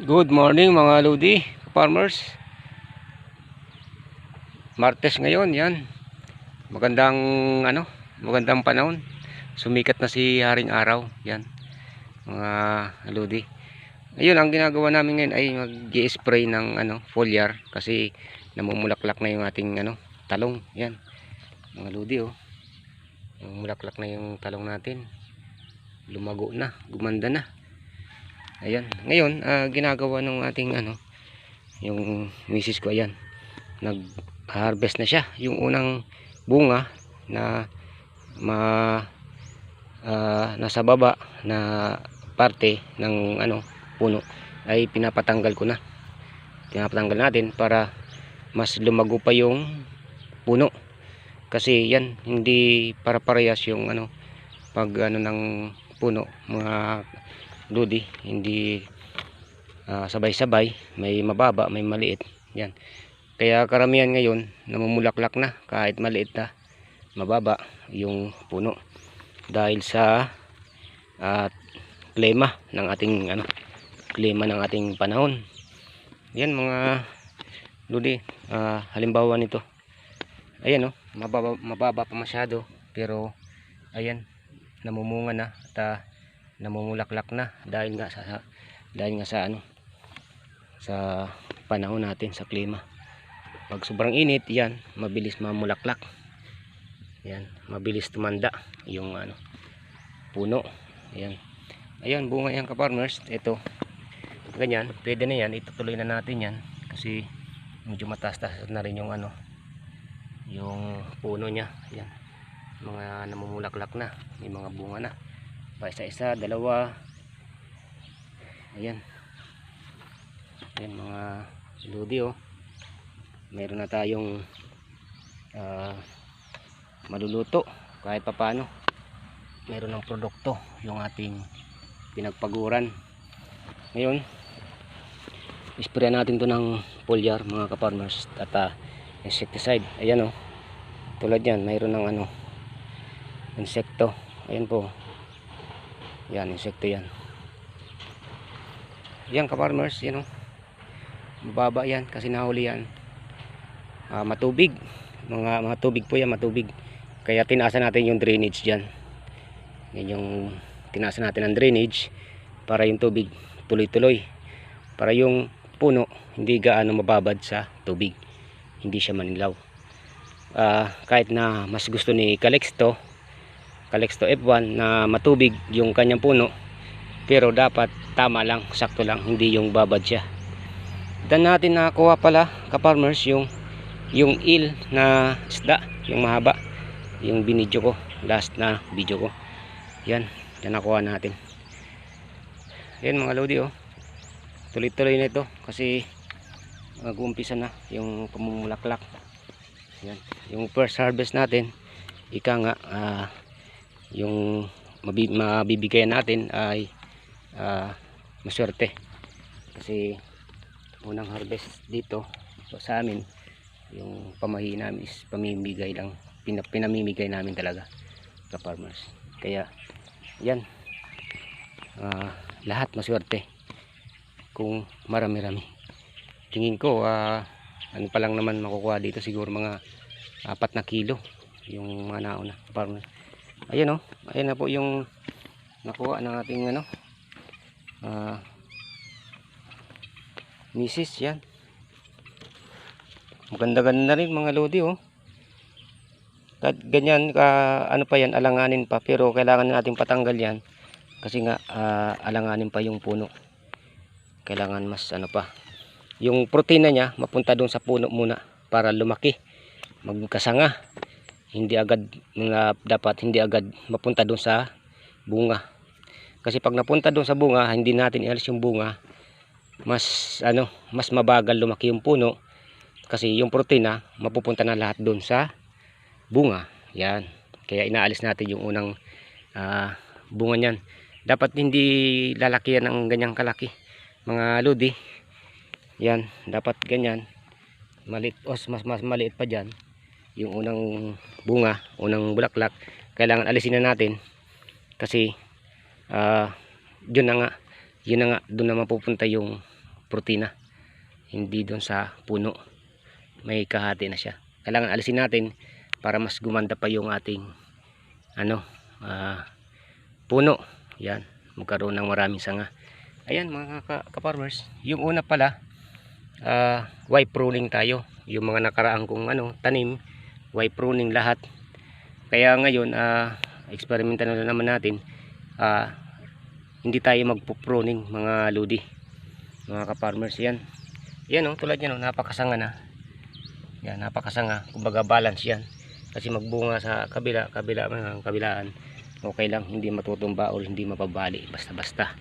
Good morning mga Lodi farmers. Martes ngayon, yan. Magandang magandang panahon. Sumikat na si Haring Araw, yan. Mga Lodi. Ayun, ang ginagawa namin ngayon ay mag-i-spray ng foliar kasi namumulaklak na yung ating talong, yan. Mga Lodi, oh. Namumulaklak na yung talong natin. Lumago na, gumanda na. Ayan. Ngayon, ginagawa ng ating yung misis ko, ayan. Nag-harvest na siya. Yung unang bunga na nasa baba na parte ng puno ay pinapatanggal ko na. Pinapatanggal natin para mas lumago pa yung puno. Kasi yan, hindi para-parehas yung pag ng puno, mga Lodi, hindi sabay-sabay, may mababa, may maliit. Yan. Kaya karamihan ngayon namumulaklak na kahit maliit na mababa yung puno dahil sa klima ng ating panahon. Yan mga Lodi, halimbawa nito. Ayan, oh, mababa pa masyado pero ayan, namumunga na at namumulaklak na dahil nga sa panahon natin, sa klima. Pag sobrang init, yan, mabilis mamulaklak. Yan, mabilis tumanda yung puno. Ayan. Ayan, bunga yan ka-farmers. Ito. Ganyan, pwede na yan, itutuloy na natin yan kasi medyo mataas-taas na rin yung yung puno niya. Ayan. Mga namumulaklak na, may mga bunga na. Pa isa-isa, dalawa. Ayan. Ayan mga Lodi, oh. Meron na tayong maluluto kahit papano. Meron ng produkto yung ating pinagpaguran. Ngayon, isprayan natin to ng foliar mga ka-farmers at insecticide. Ayan, oh. Tulad yan, mayroon ng insekto. Ayan po. Yan, insekto yan. Yan ka-farmers, yan, oh. Mababa yan kasi nahuli yan. Matubig. Mga tubig po yan, matubig. Kaya tinaasan natin yung drainage dyan. Yan yung tinaasan natin ang drainage para yung tubig tuloy-tuloy. Para yung puno hindi gaano mababad sa tubig. Hindi siya manilaw. Kahit na mas gusto ni Calixto F1 na matubig yung kanyang puno, pero dapat tama lang, sakto lang, hindi yung babad siya. Dan natin nakuha pala ka-farmers yung eel na isda, yung mahaba, yung binidyo ko, last na video ko. Yan nakuha natin. Yan mga Lodi, oh. Tuloy-tuloy na ito kasi mag-uumpisa na yung pamumulaklak. Yan, yung first harvest natin, ika nga yung mabibigyan natin ay maswerte kasi unang harvest dito sa amin, yung pamahiin namin is pamimigay lang, pinamimigay namin talaga sa farmers. Kaya yan, lahat maswerte kung marami-rami. Tingin ko ano pa lang naman makukuha dito, siguro mga 4 na kilo yung mga nauna farmers. Ayan, oh, ayan na po yung nakuha ng ating misis. Yan, maganda-ganda rin mga Lodi, oh. Kahit ganyan pa yan, alanganin pa, pero kailangan natin patanggal yan kasi nga alanganin pa yung puno. Kailangan mas pa, yung protina niya mapunta doon sa puno muna para lumaki, magkasanga. Hindi agad dapat hindi agad mapunta doon sa bunga. Kasi pag napunta doon sa bunga, hindi natin ialis yung bunga, mas mabagal lumaki yung puno kasi yung protina mapupunta na lahat doon sa bunga. Yan. Kaya inaalis natin yung unang bunga niyan. Dapat hindi lalaki yan ng ganyang kalaki mga Lodi. Yan, dapat ganyan. Maliit, mas maliit pa diyan. Yung unang bunga, unang bulaklak, kailangan alisin na natin kasi yun na nga, doon na mapupunta yung protina, hindi doon sa puno, may kahati na siya. Kailangan alisin natin para mas gumanda pa yung ating puno. Yan, magkaroon ng maraming sanga. Ayan mga ka-farmers, yung una pala wipe pruning tayo. Yung mga nakaraang kong tanim, wipe pruning lahat. Kaya ngayon experimental na naman natin, hindi tayo magpo-pruning mga lodi, mga ka-farmers. Yan, tulad yan, napakasanga na. Yan, napakasanga, kumbaga balance yan. Kasi magbunga sa kabilaan, okay lang, hindi matutumba o hindi mapabali basta-basta.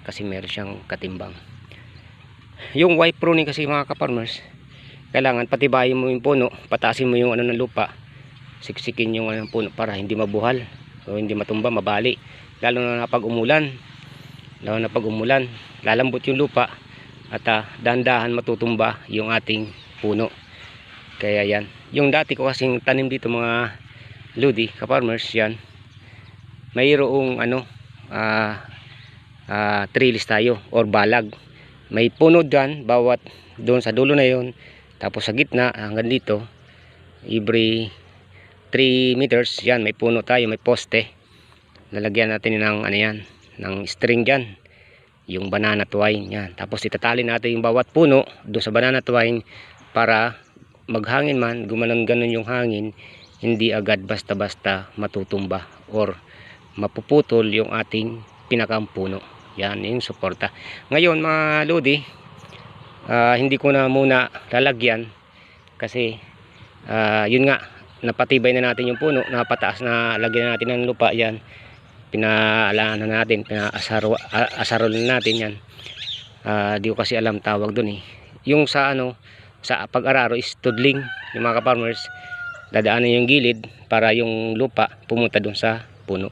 Kasi meron siyang katimbang. Yung wipe pruning kasi mga ka-farmers, kailangan patibayin mo yung puno, pataasin mo yung ng lupa, siksikin yung puno para hindi mabuhal o hindi matumba, mabali. Lalo na pag umulan, lalambot yung lupa at dahan-dahan matutumba yung ating puno. Kaya yan, yung dati ko kasing tanim dito mga lodi, ka-farmers, yan, mayroong trellis tayo or balag. May puno dyan, bawat doon sa dulo na yon, tapos sa gitna hanggang dito, every 3 meters, yan, may puno tayo, may poste. Lalagyan natin ng ng string dyan, yung banana twine, yan. Tapos itatali natin yung bawat puno doon sa banana twine para maghangin man, gumanon-ganon yung hangin, hindi agad basta-basta matutumba or mapuputol yung ating pinakampuno. Yan, yung suporta. Ngayon mga lodi, hindi ko na muna lalagyan kasi yun nga, napatibay na natin yung puno, napataas na, lagyan na natin ng lupa. Yan, pinaalaan na natin, asarol na natin yan. Di ko kasi alam tawag dun eh. Yung sa sa pag-araro is tudling, yung mga ka-farmers, dadaanan yung gilid para yung lupa pumunta dun sa puno.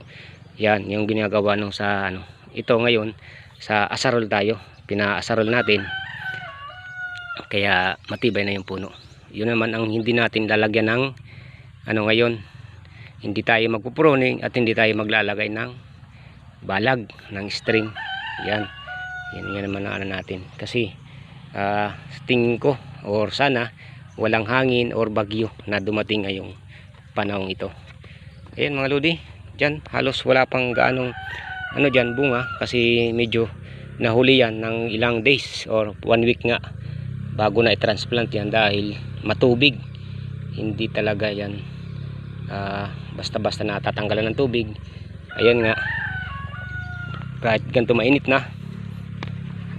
Yan, yung ginagawa nung sa ito ngayon, sa asarol tayo, pinaasarol natin, kaya matibay na yung puno. Yun naman ang hindi natin lalagyan ng ngayon, hindi tayo magpupruning at hindi tayo maglalagay ng balag, ng string. Yan naman ang natin, kasi tingin ko or sana walang hangin or bagyo na dumating ngayong panahong ito. Ayan mga lodi, dyan halos wala pang gaanong dyan bunga, kasi medyo nahuli yan ng ilang days or 1 week nga bago na i-transplant yan dahil matubig. Hindi talaga yan basta-basta natatanggalan ng tubig. Ayan nga, kahit ganito mainit na,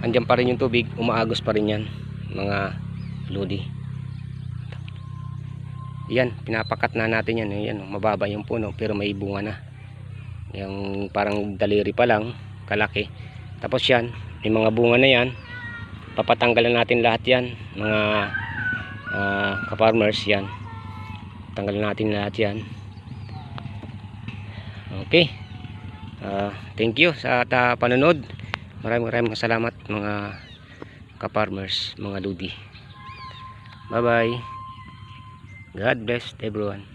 andyan pa rin yung tubig, umaagos pa rin yan mga lodi. Yan, pinapakat na natin yan. Yan, mababa yung puno pero may bunga na, yung parang daliri pa lang kalaki. Tapos yan, may mga bunga na yan, papatanggalan natin lahat yan mga ka-farmers. Yan, tanggalan natin lahat yan. Okay, thank you sa panonood. Maraming salamat mga ka-farmers, mga lodi. Bye bye, God bless everyone.